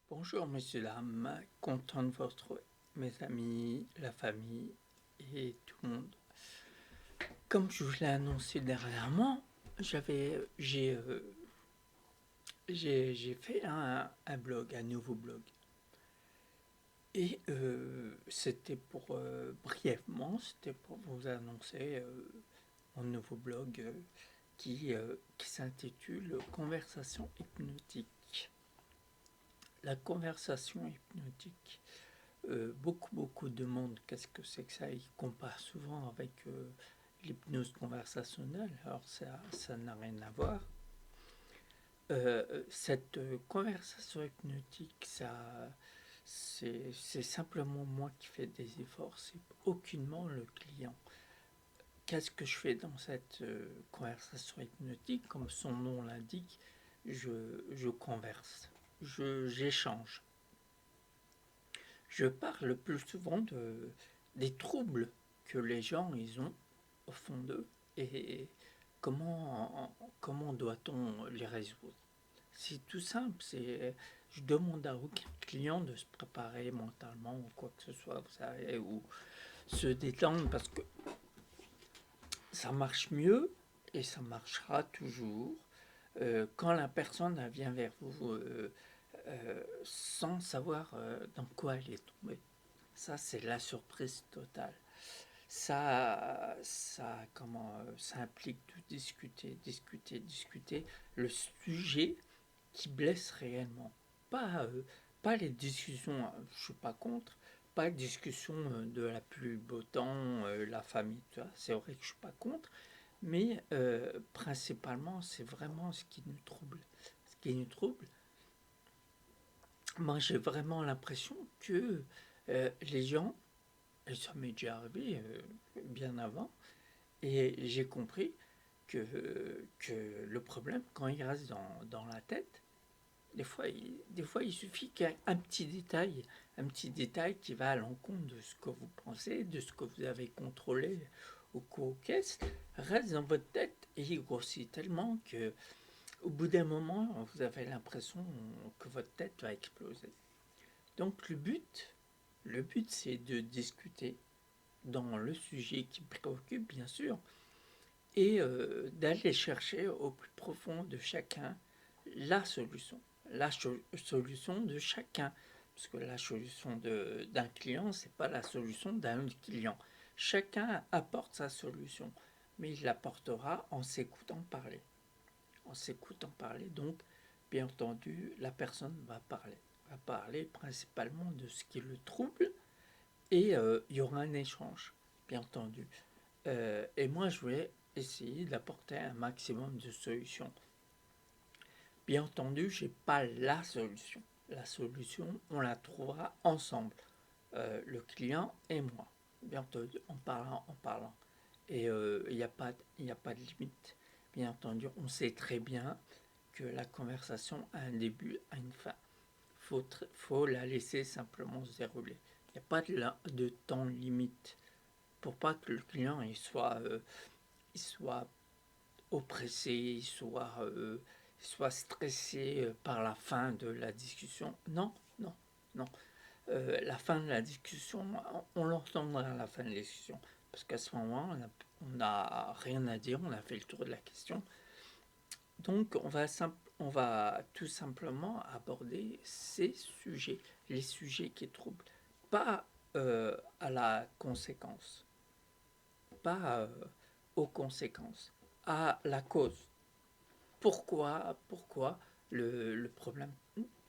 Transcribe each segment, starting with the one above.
Bonjour messieurs, dames, content de vous retrouver, mes amis, la famille et tout le monde. Comme je vous l'ai annoncé dernièrement, j'ai fait un blog, un nouveau blog. Et c'était pour vous annoncer mon nouveau blog qui s'intitule Conversation hypnotique. La conversation hypnotique. Beaucoup demandent qu'est-ce que c'est que ça. Ils comparent souvent avec l'hypnose conversationnelle. Alors ça n'a rien à voir. Cette conversation hypnotique, c'est simplement moi qui fais des efforts. C'est aucunement le client. Qu'est-ce que je fais dans cette conversation hypnotique? Comme son nom l'indique, je converse, j'échange. Je parle le plus souvent des troubles que les gens ils ont au fond d'eux et comment doit-on les résoudre. C'est tout simple, je demande à aucun client de se préparer mentalement ou quoi que ce soit, vous savez, ou se détendre parce que ça marche mieux et ça marchera toujours quand la personne elle vient vers vous sans savoir dans quoi elle est tombée. Ça, c'est la surprise totale. Ça implique de discuter le sujet qui blesse réellement. Pas les discussions, je suis pas contre, pas les discussions de la pluie, beau temps, la famille, c'est vrai que je suis pas contre, mais principalement, c'est vraiment ce qui nous trouble. Ce qui nous trouble, moi j'ai vraiment l'impression que les gens, et ça m'est déjà arrivé bien avant, et j'ai compris que le problème, quand il reste dans la tête, des fois il suffit qu'un un petit détail qui va à l'encontre de ce que vous pensez, de ce que vous avez contrôlé au co-caisse, reste dans votre tête et il grossit tellement que au bout d'un moment, vous avez l'impression que votre tête va exploser. Donc le but c'est de discuter dans le sujet qui me préoccupe bien sûr et d'aller chercher au plus profond de chacun la solution, solution de chacun. Parce que la solution d'un client, c'est pas la solution d'un autre client. Chacun apporte sa solution, mais il l'apportera en s'écoutant parler. En s'écoutant parler, donc, bien entendu, la personne va parler principalement de ce qui le trouble, et il y aura un échange, bien entendu. Et moi, je vais essayer d'apporter un maximum de solutions. Bien entendu, je n'ai pas la solution. La solution, on la trouvera ensemble, le client et moi. Bien entendu, en parlant. Et il n'y a pas de limite. Bien entendu, on sait très bien que la conversation a un début, a une fin. Faut la laisser simplement se dérouler. Il n'y a pas de temps limite pour pas que le client il soit oppressé, il soit stressé par la fin de la discussion. Non, non, non. La fin de la discussion, on l'entendra à la fin de la discussion. Parce qu'à ce moment, on n'a rien à dire, on a fait le tour de la question. Donc, on va tout simplement aborder ces sujets, les sujets qui troublent. Pas à la conséquence, pas aux conséquences, à la cause. Pourquoi le problème,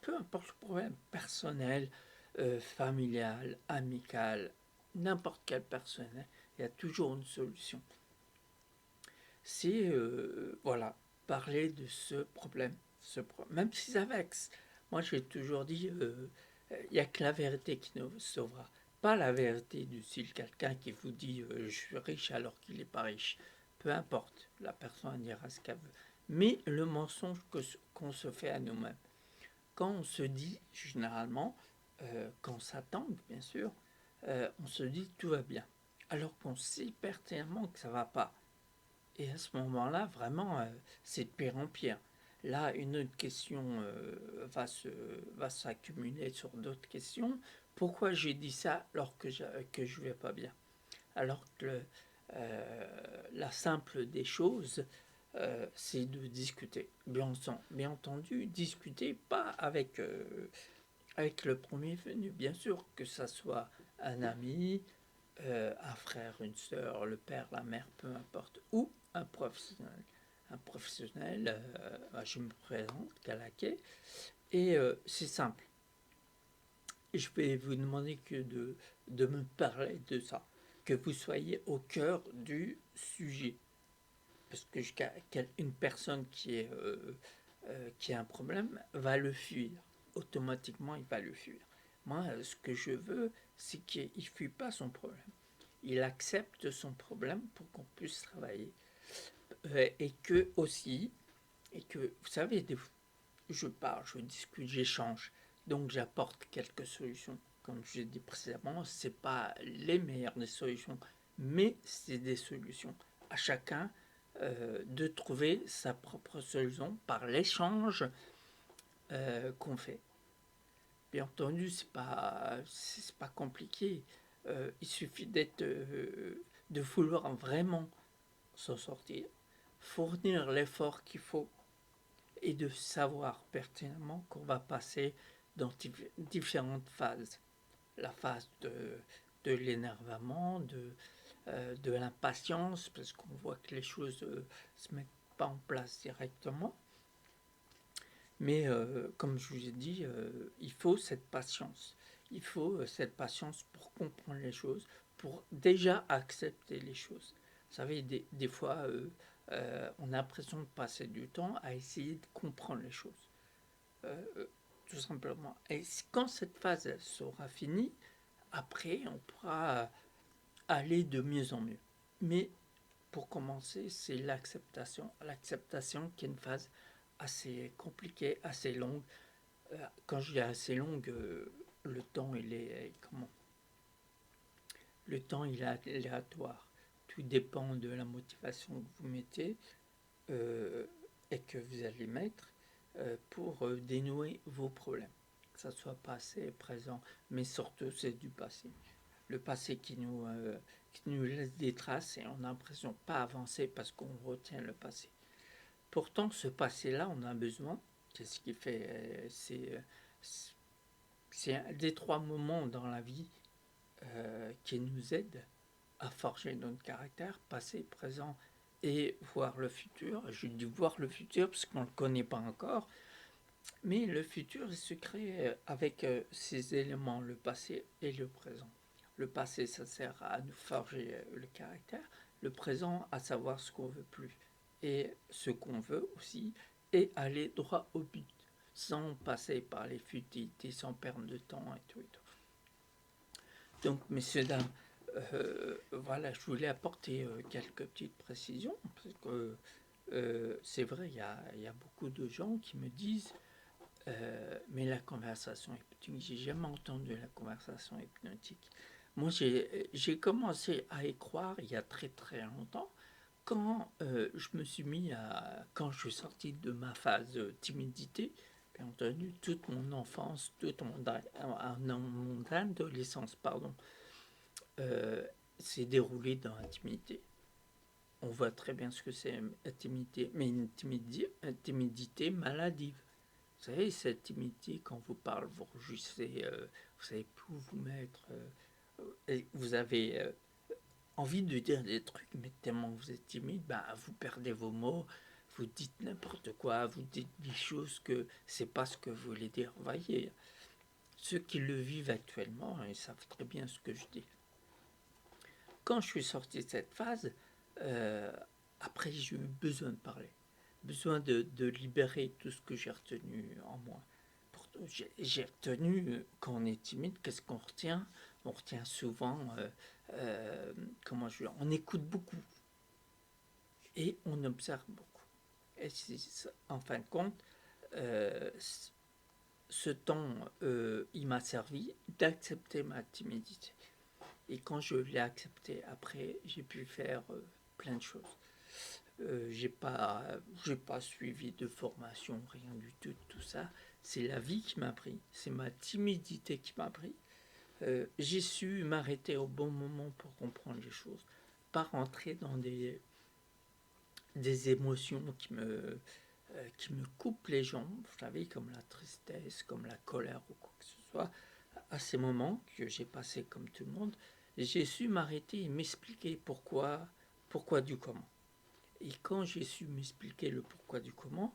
peu importe le problème, personnel, familial, amical, n'importe quel personnel, il y a toujours une solution. C'est, voilà, parler de même si ça vexe. Moi, j'ai toujours dit, il n'y a que la vérité qui nous sauvera. Pas la vérité du style quelqu'un qui vous dit je suis riche alors qu'il n'est pas riche. Peu importe, la personne dira ce qu'elle veut. Mais le mensonge qu'on se fait à nous-mêmes. Quand on se dit, généralement, quand on s'attend, bien sûr, on se dit tout va bien. Alors qu'on sait pertinemment que ça va pas. Et à ce moment-là, vraiment, c'est de pire en pire. Là, une autre question va s'accumuler sur d'autres questions. Pourquoi j'ai dit ça alors que je vais pas bien? Alors que la simple des choses, c'est de discuter. Bien entendu, discuter pas avec le premier venu, bien sûr, que ça soit un ami, un frère, une sœur, le père, la mère, peu importe, ou un professionnel. Un professionnel, je me présente, Kalaké, et c'est simple. Je vais vous demander de me parler de ça, que vous soyez au cœur du sujet. Parce que une personne qui a un problème va le fuir. Automatiquement, il va le fuir. Moi, ce que je veux, c'est qu'il ne fuit pas son problème. Il accepte son problème pour qu'on puisse travailler. Et que aussi, et que, vous savez, je parle, je discute, j'échange. Donc j'apporte quelques solutions. Comme je l'ai dit précédemment, ce n'est pas les meilleures des solutions, mais c'est des solutions. À chacun de trouver sa propre solution par l'échange qu'on fait. Bien entendu, c'est pas compliqué. Il suffit de vouloir vraiment s'en sortir, fournir l'effort qu'il faut et de savoir pertinemment qu'on va passer dans différentes phases. La phase de l'énervement, de l'impatience, parce qu'on voit que les choses ne se mettent pas en place directement. Mais comme je vous ai dit, il faut cette patience. Il faut cette patience pour comprendre les choses, pour déjà accepter les choses. Vous savez, des fois, on a l'impression de passer du temps à essayer de comprendre les choses. Tout simplement. Et quand cette phase sera finie, après, on pourra aller de mieux en mieux. Mais pour commencer, c'est l'acceptation. L'acceptation qui est une phase assez compliquée, assez longue. Quand je dis assez longue, le temps il est comment? Le temps il est aléatoire. Tout dépend de la motivation que vous mettez euh, et que vous allez mettre pour dénouer vos problèmes. Que ça soit passé, présent, mais surtout c'est du passé. Le passé qui nous laisse des traces et on a l'impression de pas avancer parce qu'on retient le passé. Pourtant, ce passé-là, on a besoin. C'est ce qui fait. C'est un des trois moments dans la vie qui nous aident à forger notre caractère, passé, présent et voir le futur. Je dis voir le futur parce qu'on ne le connaît pas encore, mais le futur il se crée avec ces éléments, le passé et le présent. Le passé, ça sert à nous forger le caractère, le présent à savoir ce qu'on veut plus et ce qu'on veut aussi, et aller droit au but, sans passer par les futilités, sans perdre de temps et tout et tout. Donc, messieurs, dames, voilà, je voulais apporter quelques petites précisions, parce que c'est vrai, il y a beaucoup de gens qui me disent mais la conversation hypnotique, j'ai jamais entendu la conversation hypnotique. Moi, j'ai commencé à y croire il y a très très longtemps, quand je me suis mis à. Quand je suis sorti de ma phase de timidité, bien entendu, toute mon enfance, toute mon adolescence, pardon, euh, s'est déroulée dans la timidité. On voit très bien ce que c'est la timidité, mais une timidité maladive. Vous savez, cette timidité, quand vous parlez, vous rougissez, vous savez plus où vous mettre, et vous avez envie de dire des trucs, mais tellement vous êtes timide, bah, vous perdez vos mots, vous dites n'importe quoi, vous dites des choses que c'est pas ce que vous voulez dire. Vous voyez, ceux qui le vivent actuellement, ils savent très bien ce que je dis. Quand je suis sorti de cette phase, euh, après j'ai eu besoin de parler, besoin de libérer tout ce que j'ai retenu en moi. J'ai retenu, quand on est timide, qu'est-ce qu'on retient? On retient souvent, comment je veux dire, on écoute beaucoup et on observe beaucoup. Et en fin de compte, euh, ce temps, il m'a servi d'accepter ma timidité. Et quand je l'ai accepté après, j'ai pu faire plein de choses. J'ai pas suivi de formation, rien du tout de tout ça. C'est la vie qui m'a pris, c'est ma timidité qui m'a pris. J'ai su m'arrêter au bon moment pour comprendre les choses, pas rentrer dans des émotions qui me coupent les jambes, vous savez, comme la tristesse, comme la colère ou quoi que ce soit. À ces moments que j'ai passé comme tout le monde, j'ai su m'arrêter et m'expliquer pourquoi du comment. Et quand j'ai su m'expliquer le pourquoi du comment,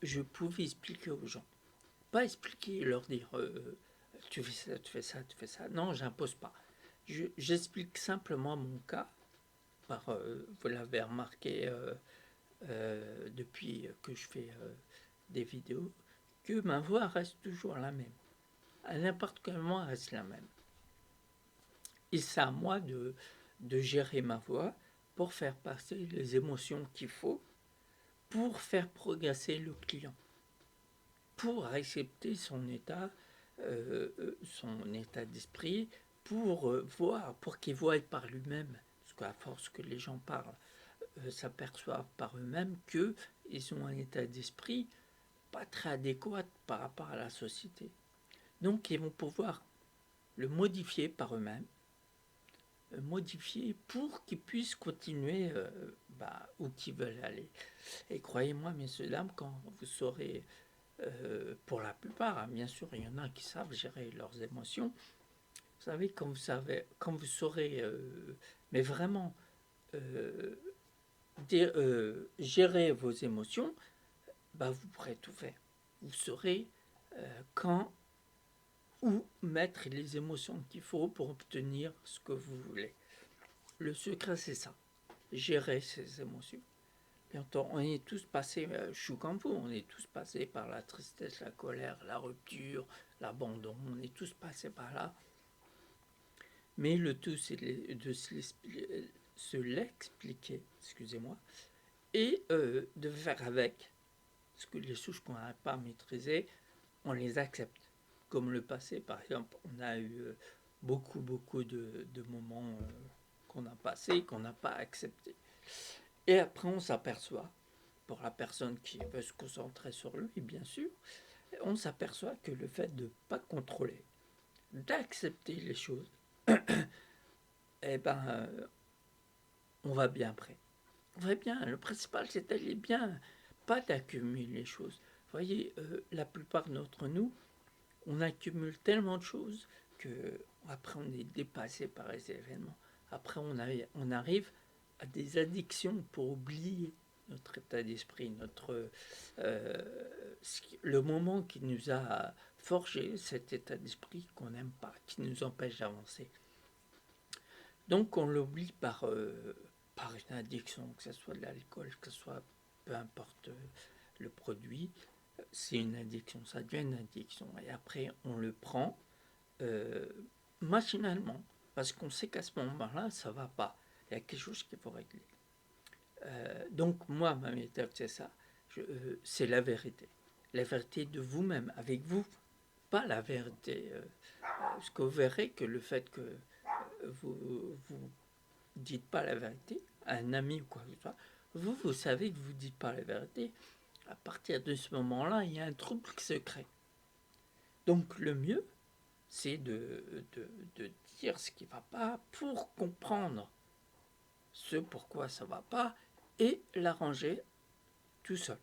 je pouvais expliquer aux gens. Pas expliquer, leur dire tu fais ça, tu fais ça, tu fais ça. Non, j'impose pas. J'explique simplement mon cas. Vous l'avez remarqué depuis que je fais des vidéos, que ma voix reste toujours la même. À n'importe quel moment, elle reste la même. Et c'est à moi de gérer ma voix pour faire passer les émotions qu'il faut pour faire progresser le client, pour accepter son état d'esprit, pour voir, pour qu'il voie par lui-même, parce qu'à force que les gens parlent, s'aperçoivent par eux-mêmes qu'ils ont un état d'esprit pas très adéquat par rapport à la société. Donc ils vont pouvoir le modifier par eux-mêmes, modifier pour qu'ils puissent continuer où qu'ils veulent aller. Et croyez-moi, messieurs, dames, quand vous saurez, pour la plupart, hein, bien sûr, il y en a qui savent gérer leurs émotions, vous savez, quand vous saurez, mais vraiment, euh, gérer vos émotions, vous pourrez tout faire. Vous saurez quand où mettre les émotions qu'il faut pour obtenir ce que vous voulez. Le secret, c'est ça. Gérer ses émotions. Bientôt, on est tous passés, je suis comme vous, on est tous passés par la tristesse, la colère, la rupture, l'abandon, on est tous passés par là. Mais le tout, c'est de se l'expliquer, excusez-moi, et de faire avec. Parce que les choses qu'on n'a pas maîtrisées, on les accepte. Comme le passé, par exemple, on a eu beaucoup de moments qu'on a passés, qu'on n'a pas acceptés. Et après, on s'aperçoit, pour la personne qui veut se concentrer sur lui, bien sûr, on s'aperçoit que le fait de ne pas contrôler, d'accepter les choses, eh ben, on va bien après. On va bien. Le principal, c'est d'aller bien, pas d'accumuler les choses. Vous voyez, la plupart d'entre nous, on accumule tellement de choses que après on est dépassé par les événements. Après on arrive à des addictions pour oublier notre état d'esprit, le moment qui nous a forgé cet état d'esprit qu'on n'aime pas, qui nous empêche d'avancer. Donc on l'oublie par une addiction, que ce soit de l'alcool, que ce soit peu importe le produit, c'est une addiction, ça devient une addiction. Et après, on le prend euh, machinalement, parce qu'on sait qu'à ce moment-là, ça va pas. Il y a quelque chose qu'il faut régler. Donc, moi, ma méthode, c'est ça. C'est la vérité. La vérité de vous-même, avec vous. Pas la vérité. Parce que vous verrez que le fait que vous dites pas la vérité à un ami ou quoi que ce soit, vous savez que vous dites pas la vérité. À partir de ce moment-là, il y a un trouble qui se crée. Donc le mieux, c'est de dire ce qui ne va pas pour comprendre ce pourquoi ça ne va pas et l'arranger tout seul.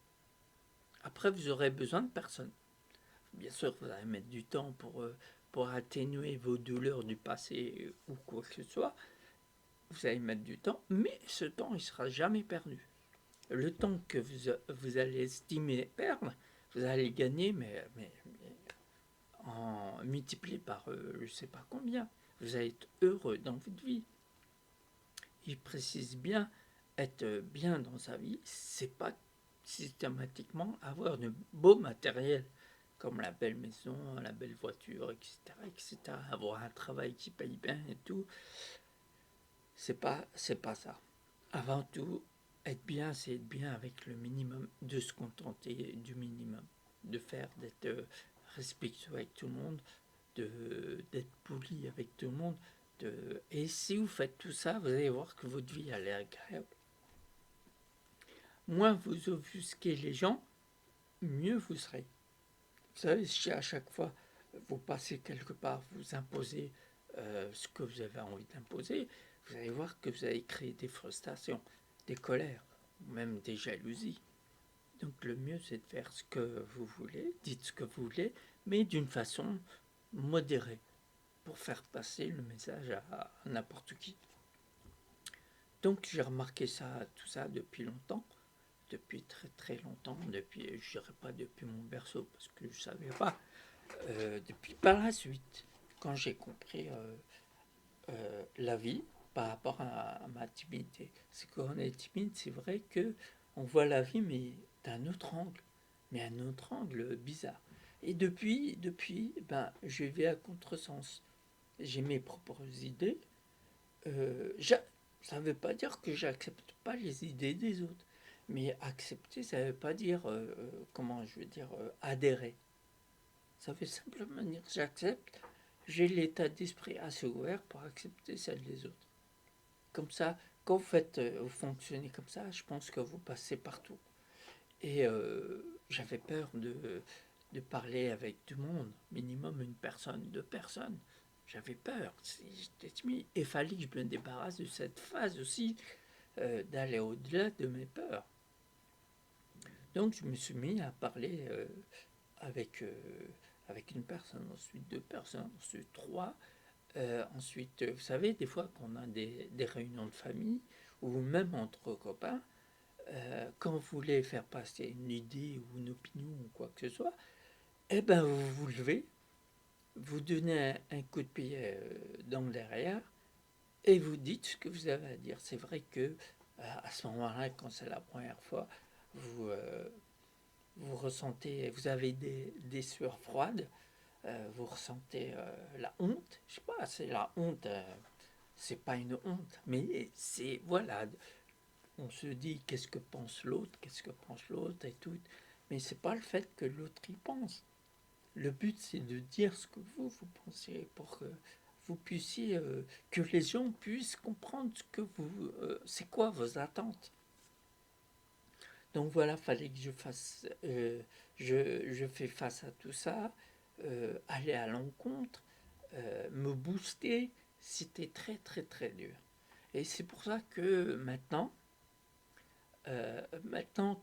Après, vous aurez besoin de personne. Bien sûr, vous allez mettre du temps pour atténuer vos douleurs du passé ou quoi que ce soit. Vous allez mettre du temps, mais ce temps, il ne sera jamais perdu. Le temps que vous allez estimer perdre, vous allez gagner, mais en multiplié par je ne sais pas combien. Vous allez être heureux dans votre vie. Il précise bien, être bien dans sa vie, c'est pas systématiquement avoir de beau matériel, comme la belle maison, la belle voiture, etc. Avoir un travail qui paye bien et tout. C'est pas ça. Avant tout, être bien, c'est être bien avec le minimum, de se contenter du minimum, d'être respectueux avec tout le monde, d'être poli avec tout le monde. Et si vous faites tout ça, vous allez voir que votre vie elle est agréable. moins vous offusquez les gens, mieux vous serez. Vous savez, si à chaque fois vous passez quelque part, vous imposez ce que vous avez envie d'imposer, vous allez voir que vous allez créer des frustrations, des colères, ou même des jalousies. Donc le mieux, c'est de faire ce que vous voulez, dites ce que vous voulez, mais d'une façon modérée, pour faire passer le message à n'importe qui. Donc j'ai remarqué ça, tout ça depuis longtemps, depuis très très longtemps, depuis, je dirais pas depuis mon berceau, parce que je savais pas, depuis par la suite, quand j'ai compris la vie par rapport à ma timidité. C'est quand on est timide, c'est vrai que on voit la vie, mais d'un autre angle, mais un autre angle bizarre. Et depuis, ben, je vais à contresens. J'ai mes propres idées. Euh, ça ne veut pas dire que j'accepte pas les idées des autres. Mais accepter, ça ne veut pas dire, comment je veux dire, adhérer. Ça veut simplement dire que j'accepte, j'ai l'état d'esprit assez ouvert pour accepter celle des autres. Comme ça, quand vous faites, vous fonctionnez comme ça, je pense que vous passez partout. Et j'avais peur de parler avec du monde, minimum une personne, deux personnes. J'avais peur, j'étais timide. Il fallait que je me débarrasse de cette phase aussi, d'aller au-delà de mes peurs. Donc je me suis mis à parler avec, avec une personne, ensuite deux personnes, ensuite trois. Ensuite, vous savez, des fois qu'on a des réunions de famille, ou même entre copains, quand vous voulez faire passer une idée ou une opinion ou quoi que ce soit, eh ben vous vous levez, vous donnez un coup de pied dans le derrière et vous dites ce que vous avez à dire. C'est vrai que à ce moment-là, quand c'est la première fois, vous, vous ressentez, vous avez des sueurs froides, vous ressentez la honte. Je sais pas, c'est la honte. C'est pas une honte, mais c'est voilà, on se dit qu'est-ce que pense l'autre et tout, mais c'est pas le fait que l'autre y pense. Le but c'est de dire ce que vous pensez pour que vous puissiez que les gens puissent comprendre ce que vous c'est quoi vos attentes. Donc voilà, fallait que je fasse je fais face à tout ça, aller à l'encontre, me booster, c'était très très très dur. Et c'est pour ça que maintenant,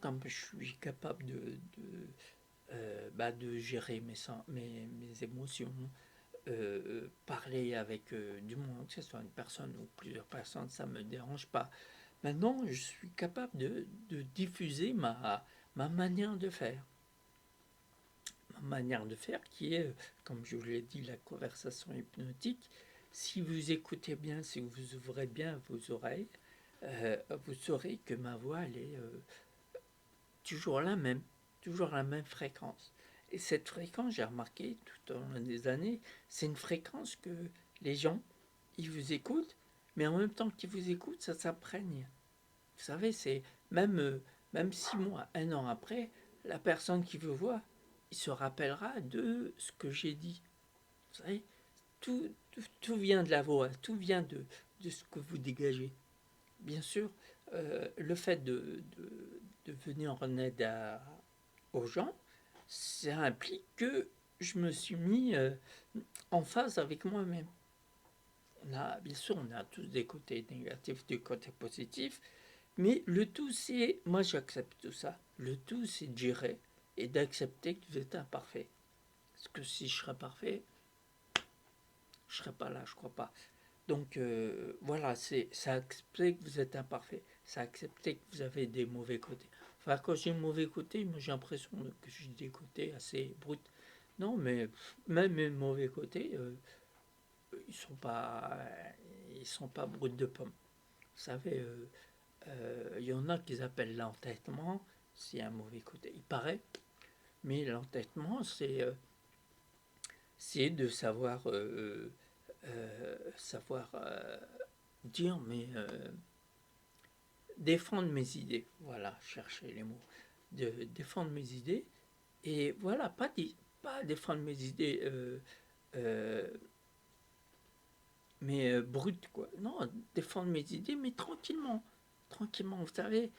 comme je suis capable de gérer mes émotions, parler avec du monde, que ce soit une personne ou plusieurs personnes, ça ne me dérange pas. Maintenant, je suis capable de diffuser ma manière de faire. Ma manière de faire qui est, comme je vous l'ai dit, la conversation hypnotique. Si vous écoutez bien, si vous ouvrez bien vos oreilles, vous saurez que ma voix, elle est toujours toujours la même fréquence. Et cette fréquence, j'ai remarqué tout au long des années, c'est une fréquence que les gens, ils vous écoutent, mais en même temps qu'ils vous écoutent, ça s'imprègne. Vous savez, c'est même, même 6 mois, un an après, la personne qui vous voit, il se rappellera de ce que j'ai dit. Vous savez, tout vient de la voix, tout vient de ce que vous dégagez. Bien sûr, le fait de venir en aide aux gens, ça implique que je me suis mis en phase avec moi-même. Bien sûr, on a tous des côtés négatifs, des côtés positifs, mais le tout, c'est, moi j'accepte tout ça. Le tout, c'est de gérer et d'accepter que vous êtes imparfait. Parce que si je serais parfait, je serais pas là, je crois pas. Donc voilà, c'est accepter que vous êtes imparfait. C'est accepter que vous avez des mauvais côtés. Enfin, quand j'ai mauvais côté, moi j'ai l'impression que j'ai des côtés assez bruts. Non, mais même mes mauvais côtés, ils sont pas, ils sont pas bruts de pommes. Vous savez, il y en a qu'ils appellent l'entêtement, c'est un mauvais côté. Il paraît, mais l'entêtement, c'est de savoir, savoir dire, mais défendre mes idées. Voilà, chercher les mots. De défendre mes idées. Et voilà, pas défendre mes idées, euh, mais brutes, quoi. Non, défendre mes idées, mais tranquillement. Tranquillement, vous savez.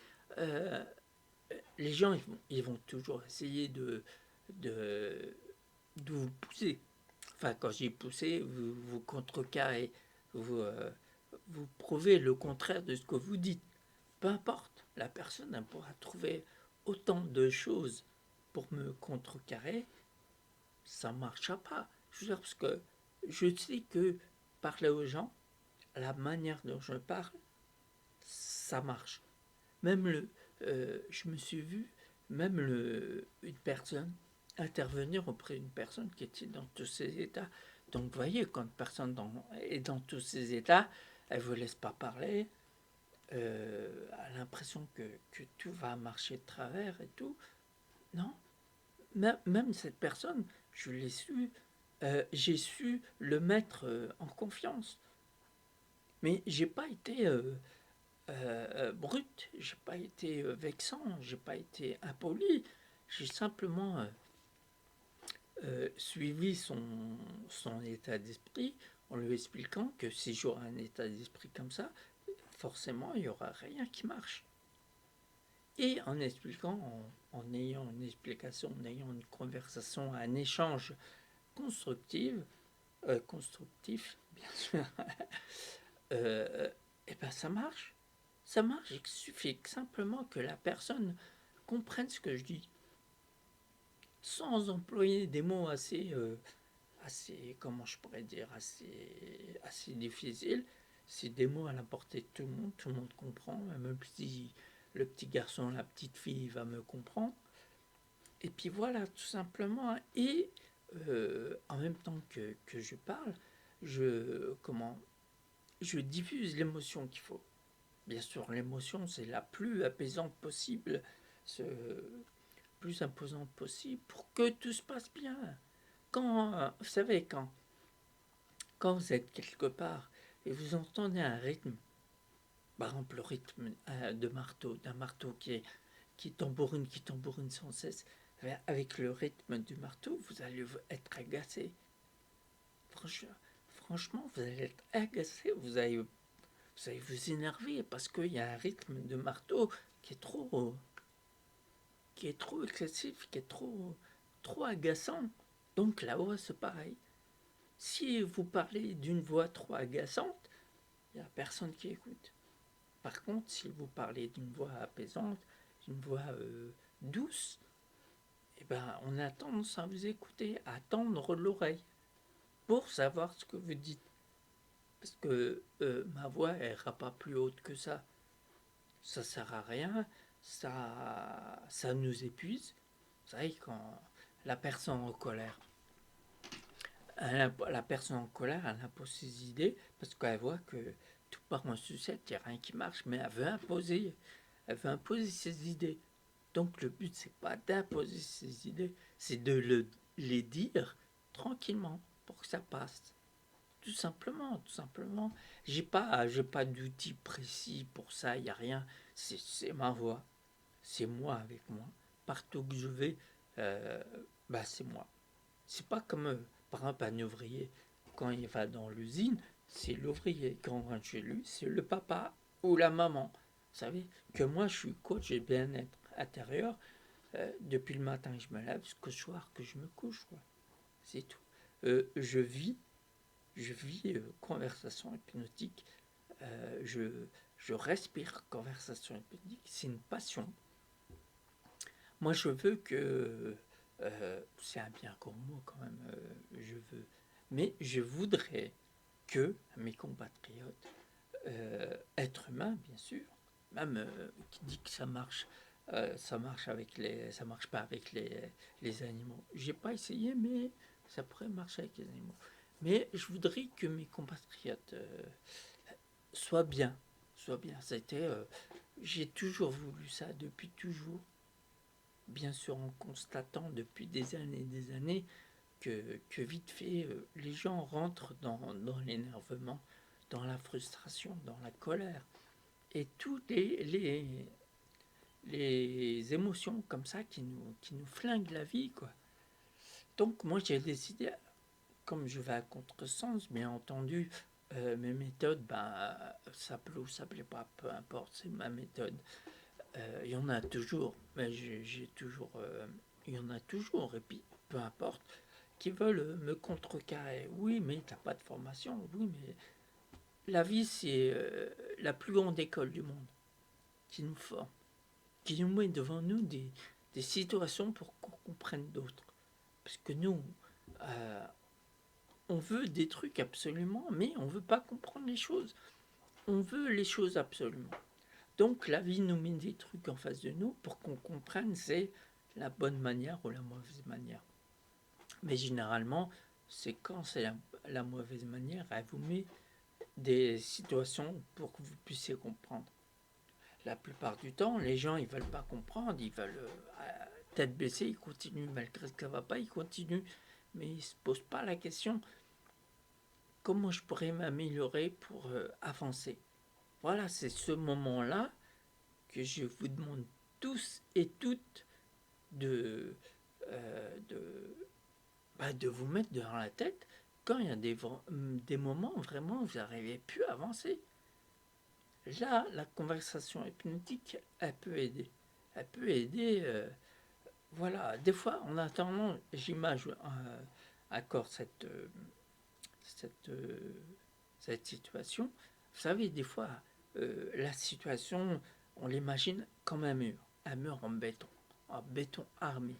les gens, ils vont toujours essayer de, de vous pousser. Enfin, quand je dis pousser, vous contrecarrez, vous prouvez le contraire de ce que vous dites. Peu importe, la personne elle pourra trouver autant de choses pour me contrecarrer, ça ne marchera pas. Je veux dire, parce que je sais que parler aux gens, la manière dont je parle, ça marche. Même je me suis vu, même une personne intervenir auprès d'une personne qui était dans tous ces états. Donc, vous voyez, quand une personne est dans tous ces états, elle ne vous laisse pas parler, a l'impression que tout va marcher de travers et tout. Non, même cette personne, je l'ai su, j'ai su le mettre en confiance. Mais j'ai pas été brut, j'ai pas été vexant, j'ai pas été impoli. J'ai simplement suivi son état d'esprit en lui expliquant que si j'aurai un état d'esprit comme ça, forcément il n'y aura rien qui marche. Et en expliquant, en ayant une explication, en ayant une conversation, un échange constructif, bien sûr, et ben ça marche. Ça marche. Il suffit simplement que la personne comprenne ce que je dis, sans employer des mots assez, comment je pourrais dire, assez difficiles. C'est des mots à la portée de tout le monde comprend, même le petit garçon, la petite fille va me comprendre. Et puis voilà, tout simplement. Et en même temps que je parle, comment, je diffuse l'émotion qu'il faut. Bien sûr, l'émotion, c'est la plus apaisante possible, ce plus imposante possible pour que tout se passe bien. Vous savez, quand vous êtes quelque part et vous entendez un rythme, par exemple le rythme d'un marteau qui tambourine sans cesse, avec le rythme du marteau, vous allez être agacé. Franchement, franchement, vous allez être agacé, vous allez vous énerver parce qu'il y a un rythme de marteau qui est trop excessif, qui est trop agaçant. Donc la voix, c'est pareil. Si vous parlez d'une voix trop agaçante, il n'y a personne qui écoute. Par contre, si vous parlez d'une voix apaisante, d'une voix douce, eh ben, on a tendance à vous écouter, à tendre l'oreille pour savoir ce que vous dites. Parce que ma voix, elle n'ira pas plus haute que ça. Ça sert à rien, ça nous épuise. Vous savez, quand la personne en colère, la personne en colère, elle impose ses idées parce qu'elle voit que tout part en sucette, il n'y a rien qui marche, mais elle veut imposer ses idées. Donc le but, c'est pas d'imposer ses idées, c'est de les dire tranquillement pour que ça passe. Tout simplement, tout simplement. J'ai pas d'outil précis pour ça, il n'y a rien. C'est ma voix, c'est moi avec moi. Partout que je vais, euh, bah c'est moi. C'est pas comme, par exemple, un ouvrier. Quand il va dans l'usine, c'est l'ouvrier. Quand on rentre chez lui, c'est le papa ou la maman. Vous savez que moi, je suis coach et bien-être intérieur depuis le matin que je me lève jusqu'au soir que je me couche. Quoi. C'est tout. Je vis conversation hypnotique. Je respire conversation hypnotique. C'est une passion. Moi, je veux que. C'est un bien grand mot quand même. Je veux. Mais je voudrais que mes compatriotes, êtres humains, bien sûr, même qui dit que ça marche pas avec les animaux. J'ai pas essayé, mais ça pourrait marcher avec les animaux. Mais je voudrais que mes compatriotes soient bien, soient bien. J'ai toujours voulu ça depuis toujours bien sûr en constatant depuis des années que vite fait, les gens rentrent dans l'énervement, dans la frustration, dans la colère. Et toutes les émotions comme ça qui nous flinguent la vie, quoi. Donc moi j'ai décidé, comme je vais à contresens, bien entendu, mes méthodes, ben, ça plaît ou ça plaît pas, peu importe, c'est ma méthode. Il y en a toujours, mais j'ai toujours, il y en a toujours, et puis peu importe, qui veulent me contrecarrer. Oui, mais t'as pas de formation. Oui, mais la vie, c'est la plus grande école du monde qui nous forme, qui nous met devant nous des situations pour qu'on comprenne d'autres. Parce que nous, euh, on veut des trucs absolument, mais on veut pas comprendre les choses. On veut les choses absolument. Donc la vie nous met des trucs en face de nous pour qu'on comprenne c'est la bonne manière ou la mauvaise manière. Mais généralement, c'est quand c'est la mauvaise manière, elle vous met des situations pour que vous puissiez comprendre. La plupart du temps, les gens ils veulent pas comprendre, ils veulent tête baissée, ils continuent malgré ce que ça va pas, ils continuent, mais ils se posent pas la question comment je pourrais m'améliorer pour avancer. Voilà, c'est ce moment-là que je vous demande tous et toutes de, de, de vous mettre dans la tête quand il y a des moments où vraiment vous n'arrivez plus à avancer. Là, la conversation hypnotique, elle peut aider. Elle peut aider. Voilà, des fois, en attendant, j'imagine encore cette, euh, cette situation. Vous savez, des fois, la situation, on l'imagine comme un mur en béton armé.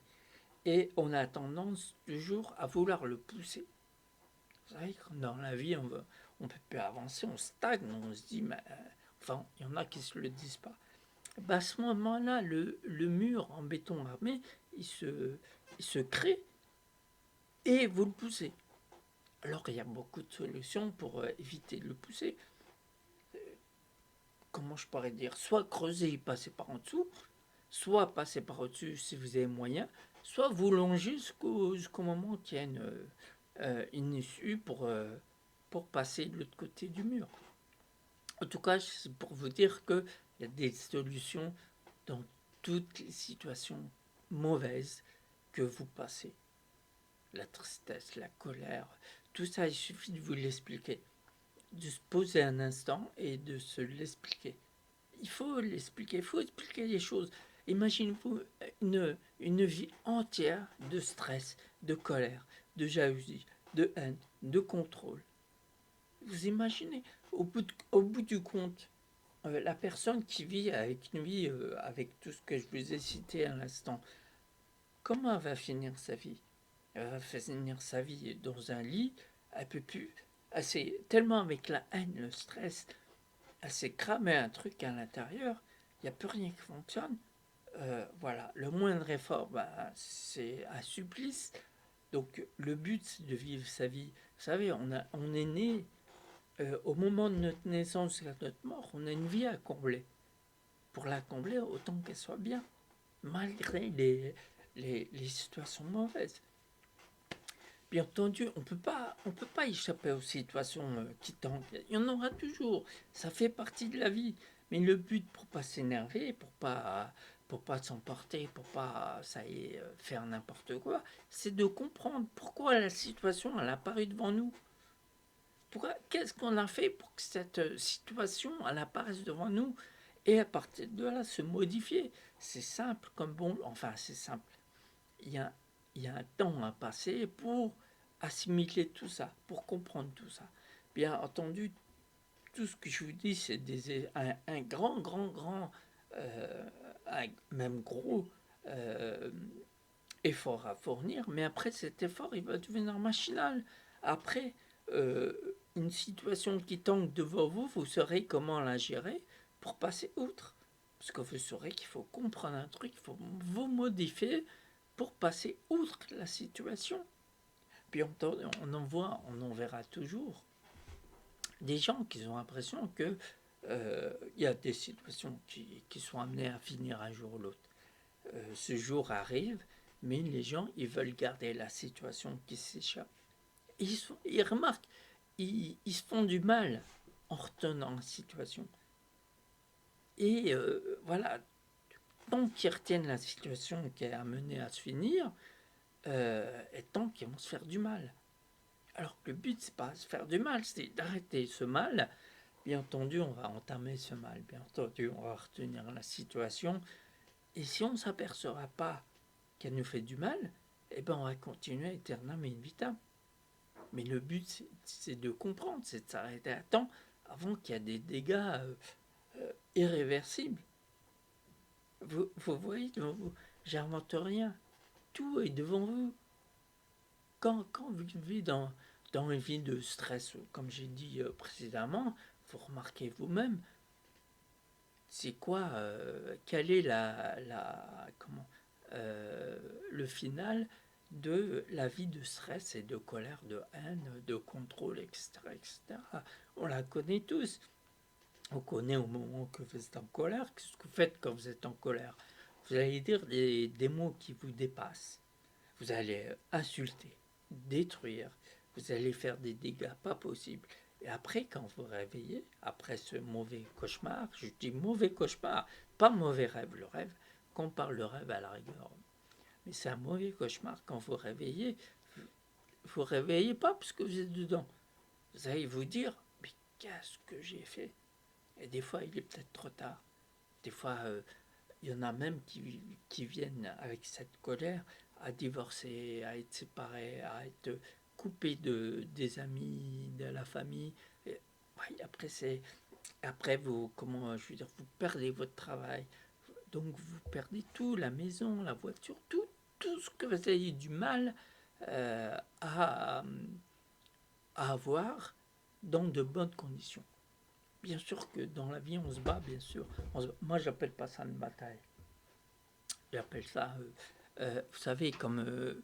Et on a tendance toujours à vouloir le pousser. Vous savez, dans la vie, on peut plus avancer, on stagne, on se dit, mais, enfin, il y en a qui ne se le disent pas. Bah, à ce moment-là, le mur en béton armé, il se crée et vous le poussez. Alors qu'il y a beaucoup de solutions pour éviter de le pousser. Comment je pourrais dire? Soit creuser et passer par en dessous, soit passer par au-dessus si vous avez moyen, soit vous longer jusqu'au moment qu'il y a une issue pour passer de l'autre côté du mur. En tout cas, c'est pour vous dire qu'il y a des solutions dans toutes les situations mauvaises que vous passez. La tristesse, la colère, tout ça, il suffit de vous l'expliquer. De se poser un instant et de se l'expliquer. Il faut l'expliquer, il faut expliquer les choses. Imaginez-vous une vie entière de stress, de colère, de jalousie, de haine, de contrôle. Vous imaginez, au bout du compte, la personne qui vit avec une vie, avec tout ce que je vous ai cité à l'instant, comment elle va finir sa vie? Elle va finir sa vie dans un lit, elle peut plus. Tellement avec la haine, le stress, elle s'est cramé un truc à l'intérieur, il n'y a plus rien qui fonctionne. Voilà, le moindre effort, bah, c'est un supplice. Donc le but, c'est de vivre sa vie. Vous savez, on est né au moment de notre naissance et à notre mort, on a une vie à combler. Pour la combler, autant qu'elle soit bien, malgré les situations mauvaises. Bien entendu, on peut pas échapper aux situations qui tentent. Il y en aura toujours. Ça fait partie de la vie. Mais le but pour pas s'énerver, pour pas s'emporter, pour pas ça y est, faire n'importe quoi, c'est de comprendre pourquoi la situation elle apparaît devant nous. Qu'est-ce qu'on a fait pour que cette situation elle apparaisse devant nous et à partir de là se modifier. C'est simple comme bon, enfin c'est simple. Il y a, il y a un temps à passer pour assimiler tout ça, pour comprendre tout ça. Bien entendu, tout ce que je vous dis, c'est un grand, grand, grand, euh, même gros euh, effort à fournir, mais après cet effort, il va devenir machinal. Après, euh, une situation qui tangue devant vous, vous saurez comment la gérer pour passer outre. Parce que vous saurez qu'il faut comprendre un truc, il faut vous modifier pour passer outre la situation. Puis on en verra toujours des gens qui ont l'impression que y a des situations qui sont amenées à finir un jour ou l'autre. Ce jour arrive, mais les gens, ils veulent garder la situation qui s'échappe. Ils remarquent, ils se font du mal en retenant la situation. Et voilà, tant qu'ils retiennent la situation qui est amenée à se finir, et tant qu'ils vont se faire du mal. Alors que le but, c'est pas de se faire du mal, c'est d'arrêter ce mal bien entendu, on va entamer ce mal. Bien entendu, on va retenir la situation. Et si on ne s'apercevra pas qu'elle nous fait du mal, eh ben on va continuer aeternam in vitam. Mais le but, c'est de comprendre, c'est de s'arrêter à temps avant qu'il y ait des dégâts irréversibles. Vous voyez, j'invente rien. Tout est devant vous. Quand vous vivez dans une vie de stress, comme j'ai dit précédemment, vous remarquez vous-même, c'est quoi, quel est le final de la vie de stress et de colère, de haine, de contrôle, etc., etc. On la connaît tous. On connaît au moment que vous êtes en colère. Qu'est-ce que vous faites quand vous êtes en colère? Vous allez dire des mots qui vous dépassent. Vous allez insulter, détruire. Vous allez faire des dégâts pas possibles. Et après, quand vous réveillez, après ce mauvais cauchemar, je dis mauvais cauchemar, pas mauvais rêve, le rêve, qu'on parle de rêve à la rigueur. Mais c'est un mauvais cauchemar quand vous réveillez. Vous réveillez pas parce que vous êtes dedans. Vous allez vous dire, mais qu'est-ce que j'ai fait? Et des fois, il est peut-être trop tard. Des fois, il y en a même qui viennent avec cette colère à divorcer, à être séparés, à être coupés des amis, de la famille. Et, ouais, après vous, comment je veux dire, vous perdez votre travail, donc vous perdez tout, la maison, la voiture, tout ce que vous avez du mal euh, à, à avoir dans de bonnes conditions. Bien sûr que dans la vie on se bat, bien sûr. Moi j'appelle pas ça une bataille. J'appelle ça, vous savez, comme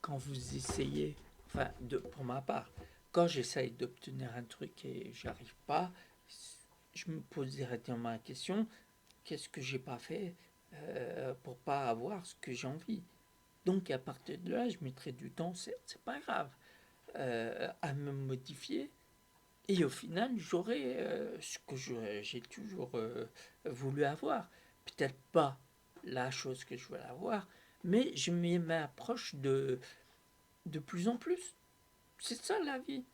quand vous essayez, enfin, pour ma part, quand j'essaye d'obtenir un truc et j'arrive pas, je me pose directement la question, qu'est-ce que j'ai pas fait pour pas avoir ce que j'ai envie. Donc à partir de là, je mettrai du temps, c'est pas grave, à me modifier. Et au final, j'aurai ce que j'ai toujours voulu avoir. Peut-être pas la chose que je veux avoir, mais je m'approche de plus en plus. C'est ça la vie.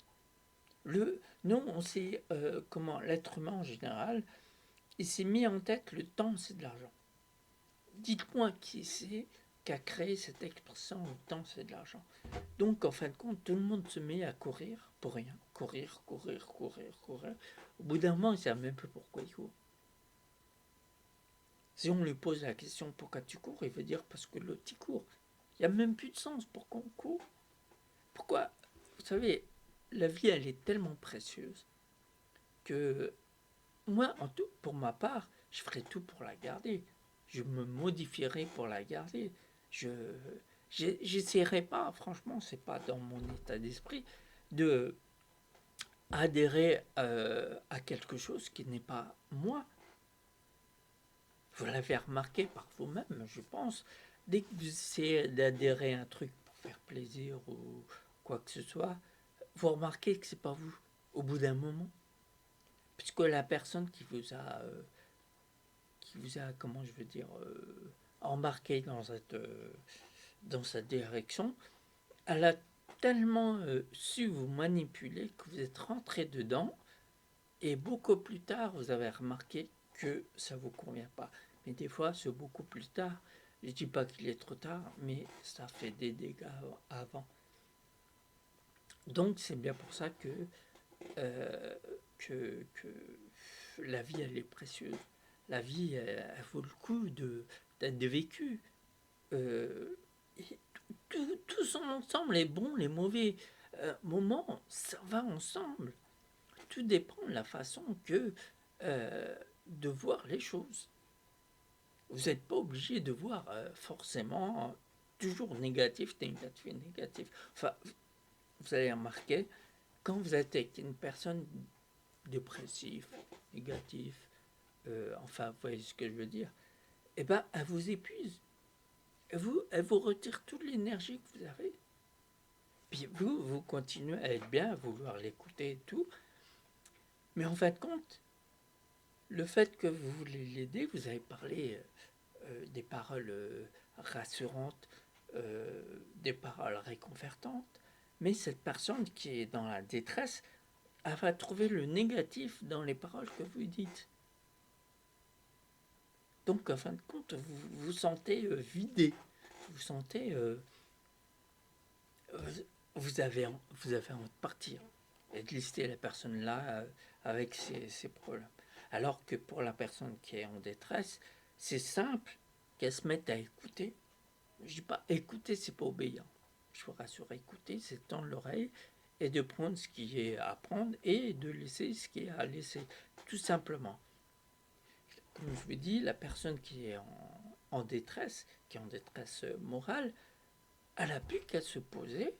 Non, on sait comment l'être humain en général, il s'est mis en tête le temps, c'est de l'argent. Dites-moi qui c'est qui a créé cette expression le temps, c'est de l'argent. Donc, en fin de compte, tout le monde se met à courir pour rien. Courir, courir, courir, courir. Au bout d'un moment, il ne sait même plus pourquoi il court. Si on lui pose la question pourquoi tu cours, il veut dire parce que l'autre il court. Il n'y a même plus de sens pourquoi on court. Pourquoi? Vous savez, la vie, elle est tellement précieuse que moi, en tout, pour ma part, je ferai tout pour la garder. Je me modifierai pour la garder. Je j'essaierai pas, franchement, c'est pas dans mon état d'esprit de adhérer à quelque chose qui n'est pas moi. Vous l'avez remarqué par vous-même, je pense. Dès que vous essayez d'adhérer à un truc pour faire plaisir ou quoi que ce soit, vous remarquez que c'est pas vous. Au bout d'un moment, puisque la personne qui vous a, comment je veux dire, embarqué dans cette direction, elle a tellement su vous manipuler que vous êtes rentré dedans et beaucoup plus tard, vous avez remarqué que ça ne vous convient pas. Mais des fois, c'est beaucoup plus tard. Je ne dis pas qu'il est trop tard, mais ça fait des dégâts avant. Donc, c'est bien pour ça euh, que la vie, elle est précieuse. La vie, elle vaut le coup d'être vécue. Euh, et tout son ensemble, les bons, les mauvais moments, ça va ensemble. Tout dépend de la façon de voir les choses. Vous n'êtes pas obligé de voir forcément toujours négatif, négatif, négatif. Enfin, vous allez remarquer, quand vous êtes avec une personne dépressive, négative, enfin, vous voyez ce que je veux dire, eh ben, elle vous épuise. Elle vous retire toute l'énergie que vous avez. Puis vous continuez à être bien, à vouloir l'écouter et tout. Mais en fin de compte, le fait que vous voulez l'aider, vous avez parlé des paroles rassurantes, des paroles réconfortantes, mais cette personne qui est dans la détresse, elle va trouver le négatif dans les paroles que vous dites. Donc, en fin de compte, vous vous sentez vidé. Vous sentez... vous avez envie de partir et de lister la personne là avec ses problèmes. Alors que pour la personne qui est en détresse, c'est simple qu'elle se mette à écouter. Je dis pas écouter, c'est pas obéir. Je vous rassure, écouter, c'est tendre l'oreille et de prendre ce qui est à prendre et de laisser ce qui est à laisser. Tout simplement. Comme je vous dis, la personne qui est en détresse, qui est en détresse morale, elle n'a plus qu'à se poser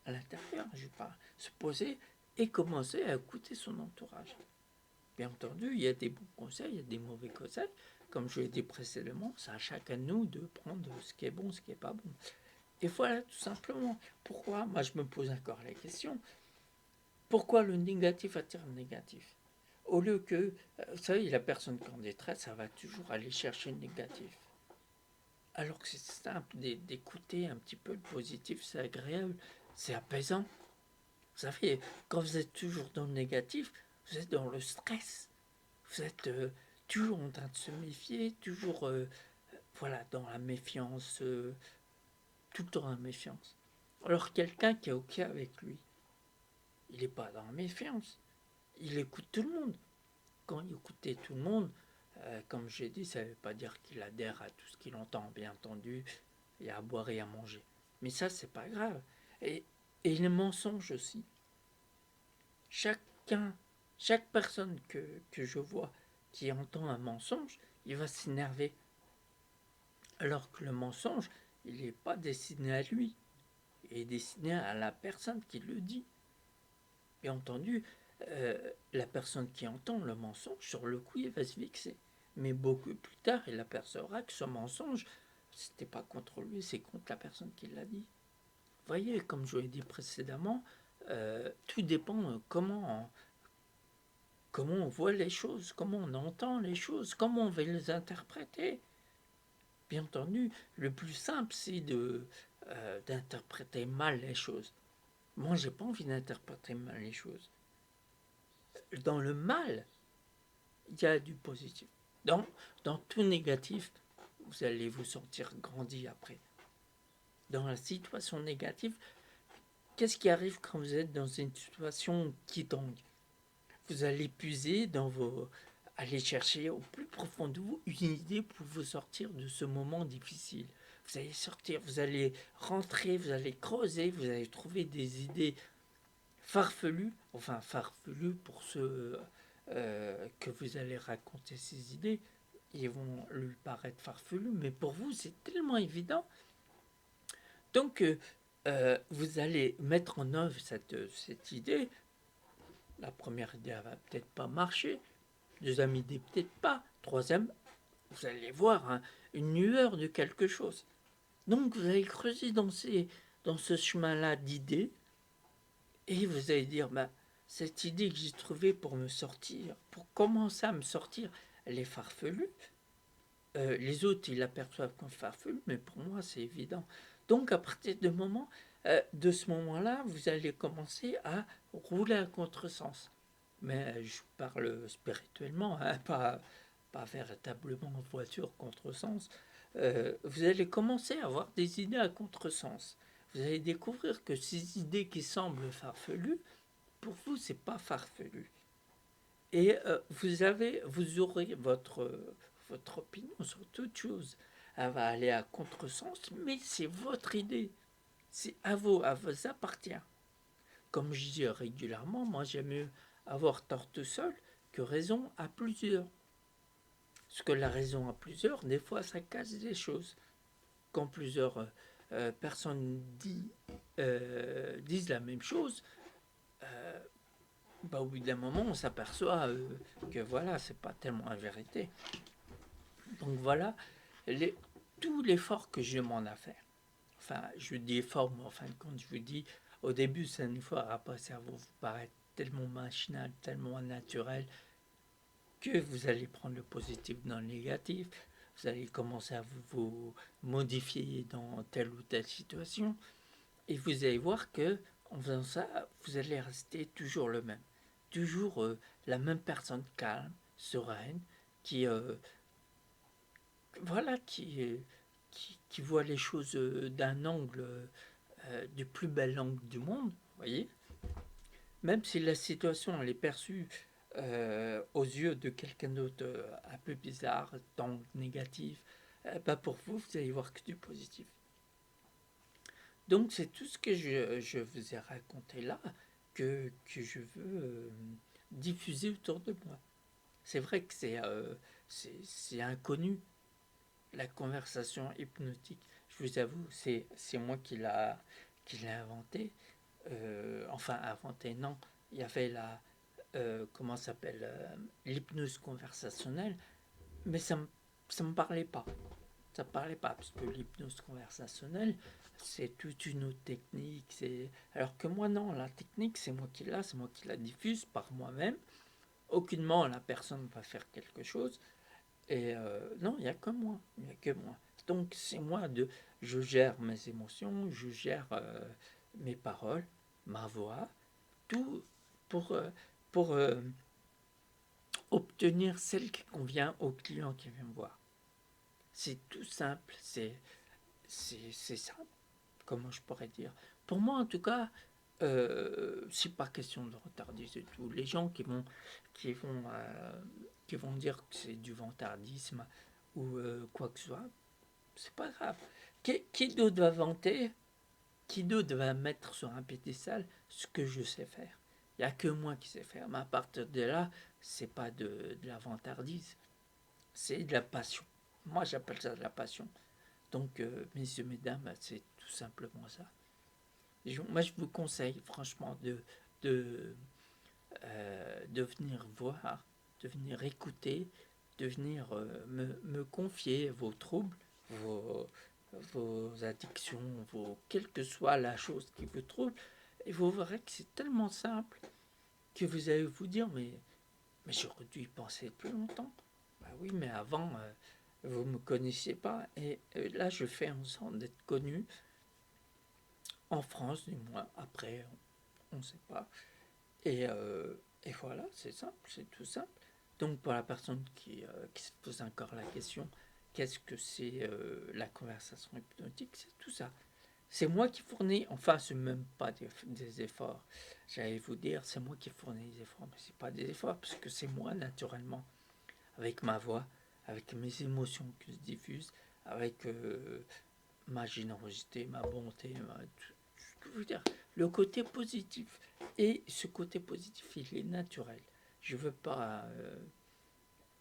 à l'intérieur, je parle, se poser et commencer à écouter son entourage. Bien entendu, il y a des bons conseils, il y a des mauvais conseils. Comme je l'ai dit précédemment, c'est à chacun de nous de prendre ce qui est bon, ce qui n'est pas bon. Et voilà, tout simplement. Pourquoi? Moi, je me pose encore la question. Pourquoi le négatif attire le négatif? Au lieu que, vous savez, la personne qui est en détresse, ça va toujours aller chercher le négatif. Alors que c'est simple d'écouter un petit peu le positif, c'est agréable, c'est apaisant. Vous savez, quand vous êtes toujours dans le négatif, vous êtes dans le stress. Vous êtes toujours en train de se méfier, toujours voilà, dans la méfiance, tout le temps dans la méfiance. Alors quelqu'un qui est OK avec lui, il n'est pas dans la méfiance. Il écoute tout le monde. Quand il écoutait tout le monde, comme j'ai dit, ça ne veut pas dire qu'il adhère à tout ce qu'il entend, bien entendu, et à boire et à manger. Mais ça, c'est pas grave. Et, et les mensonges aussi. Chacun, chaque personne que je vois qui entend un mensonge, il va s'énerver. Alors que le mensonge, il n'est pas destiné à lui. Il est destiné à la personne qui le dit. Bien entendu, la personne qui entend le mensonge, sur le coup, il va se vexer. Mais beaucoup plus tard, il apercevra que ce mensonge, c'était pas contre lui, c'est contre la personne qui l'a dit. Vous voyez, comme je l'ai dit précédemment, tout dépend comment on voit les choses, comment on entend les choses, comment on va les interpréter. Bien entendu, le plus simple, c'est d'interpréter mal les choses. Moi, j'ai pas envie d'interpréter mal les choses. Dans le mal, il y a du positif. Dans tout négatif, vous allez vous sentir grandi après. Dans la situation négative, qu'est-ce qui arrive quand vous êtes dans une situation qui tangue? Vous allez puiser dans vos... aller chercher au plus profond de vous une idée pour vous sortir de ce moment difficile. Vous allez sortir, vous allez rentrer, vous allez creuser, vous allez trouver des idées farfelues, enfin farfelues pour ceux que vous allez raconter ces idées. Ils vont lui paraître farfelues, mais pour vous c'est tellement évident. Donc vous allez mettre en œuvre cette idée. La première idée, elle va peut-être pas marcher. Deuxième idée, peut-être pas. Troisième, vous allez voir une lueur de quelque chose. Donc vous allez creuser dans ce chemin-là d'idées et vous allez dire, bah, cette idée que j'ai trouvée pour me sortir, pour commencer à me sortir, elle est farfelue. Les autres, ils l'aperçoivent comme farfelue, mais pour moi, c'est évident. Donc à partir de ce moment-là, vous allez commencer à rouler à contresens. Mais je parle spirituellement, hein, pas véritablement en voiture contresens. Vous allez commencer à avoir des idées à contresens. Vous allez découvrir que ces idées qui semblent farfelues, pour vous, c'est pas farfelu. Et vous aurez votre opinion sur toute chose. Elle va aller à contresens, mais c'est votre idée. C'est à vous appartient. Comme je dis régulièrement, moi j'aime mieux avoir tort tout seul que raison à plusieurs. Parce que la raison à plusieurs, des fois, ça casse des choses. Quand plusieurs personnes disent la même chose, bah, au bout d'un moment, on s'aperçoit que voilà, c'est pas tellement la vérité. Donc voilà tout l'effort que je demande à faire. Enfin, je dis effort, mais en fin de compte, je vous dis, au début, ça ne fera pas, ça va vous paraître tellement machinal, tellement naturel, que vous allez prendre le positif dans le négatif, vous allez commencer à vous modifier dans telle ou telle situation, et vous allez voir que en faisant ça, vous allez rester toujours le même. toujours la même personne calme, sereine, qui, voilà, qui voit les choses d'un angle, du plus bel angle du monde, vous voyez. Même si la situation elle est perçue aux yeux de quelqu'un d'autre un peu bizarre, tant négatif, bah pour vous, vous allez voir que du positif. Donc c'est tout ce que je vous ai raconté là, que je veux diffuser autour de moi. C'est vrai que c'est inconnu, la conversation hypnotique. Je vous avoue, c'est moi qui l'a inventé. Enfin, inventé, non. Il y avait comment ça s'appelle, l'hypnose conversationnelle, mais ça me parlait pas. Ça me parlait pas, parce que l'hypnose conversationnelle, c'est toute une autre technique. Alors que moi, non, la technique, c'est moi qui la diffuse par moi-même. Aucunement, la personne va faire quelque chose. Et non, il n'y a que moi. Il n'y a que moi. Donc, c'est moi je gère mes émotions, je gère mes paroles, ma voix, tout pour, pour obtenir celle qui convient au client qui vient me voir. C'est tout simple, c'est simple, comment je pourrais dire. Pour moi, en tout cas, c'est pas question de retardisme et tout. Les gens qui vont, euh, qui vont dire que c'est du vantardisme ou quoi que ce soit, c'est pas grave. Qui d'autre va vanter? Qui d'autre va mettre sur un pédestal ce que je sais faire? Il n'y a que moi qui sais faire. Mais à partir de là, c'est pas de la vantardise, c'est de la passion. Moi, j'appelle ça de la passion. Donc, messieurs, mesdames, c'est tout simplement ça. Moi, je vous conseille franchement de, de venir voir, de venir écouter, de venir me confier vos troubles, vos, vos addictions, quelle que soit la chose qui vous trouble. Et vous verrez que c'est tellement simple que vous allez vous dire, mais j'aurais dû y penser depuis longtemps. Bah oui, mais avant, vous ne me connaissiez pas. Et là, je fais en sorte d'être connu, en France du moins. Après, on ne sait pas. Et voilà, c'est simple, c'est tout simple. Donc pour la personne qui se pose encore la question, qu'est-ce que c'est la conversation hypnotique? C'est tout ça. C'est moi qui fournis, enfin c'est même pas des efforts. J'allais vous dire, c'est moi qui fournis des efforts, mais c'est pas des efforts, parce que c'est moi naturellement, avec ma voix, avec mes émotions que je diffuse, avec ma générosité, ma bonté, tout ce que je veux dire, le côté positif. Et ce côté positif, il est naturel. Je veux pas.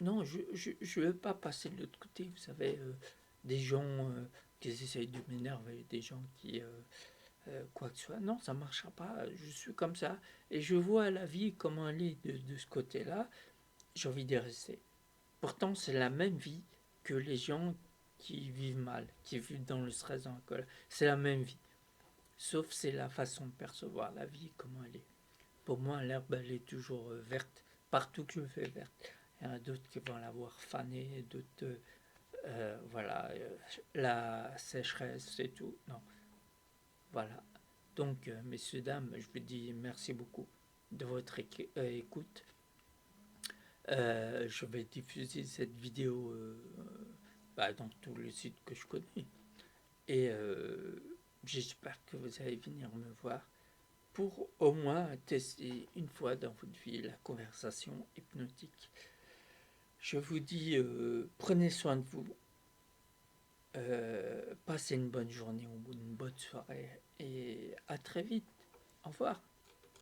Non, je veux pas passer de l'autre côté. Vous savez, des gens qui essayent de m'énerver, des gens qui. Quoi que ce soit. Non, ça marchera pas. Je suis comme ça. Et je vois la vie comment elle est de ce côté-là. J'ai envie d'y rester. Pourtant, c'est la même vie que les gens qui vivent mal, qui vivent dans le stress, dans la colère. C'est la même vie. Sauf c'est la façon de percevoir la vie, comment elle est. Pour moi, l'herbe, elle est toujours verte. Partout que je fais verte. Il y en a d'autres qui vont la voir fanée, d'autres, voilà, la sécheresse, c'est tout. Non, voilà. Donc, messieurs, dames, je vous dis merci beaucoup de votre écoute. Je vais diffuser cette vidéo dans tous les sites que je connais. Et j'espère que vous allez venir me voir pour au moins tester une fois dans votre vie la conversation hypnotique. Je vous dis, prenez soin de vous, passez une bonne journée ou une bonne soirée et à très vite. Au revoir.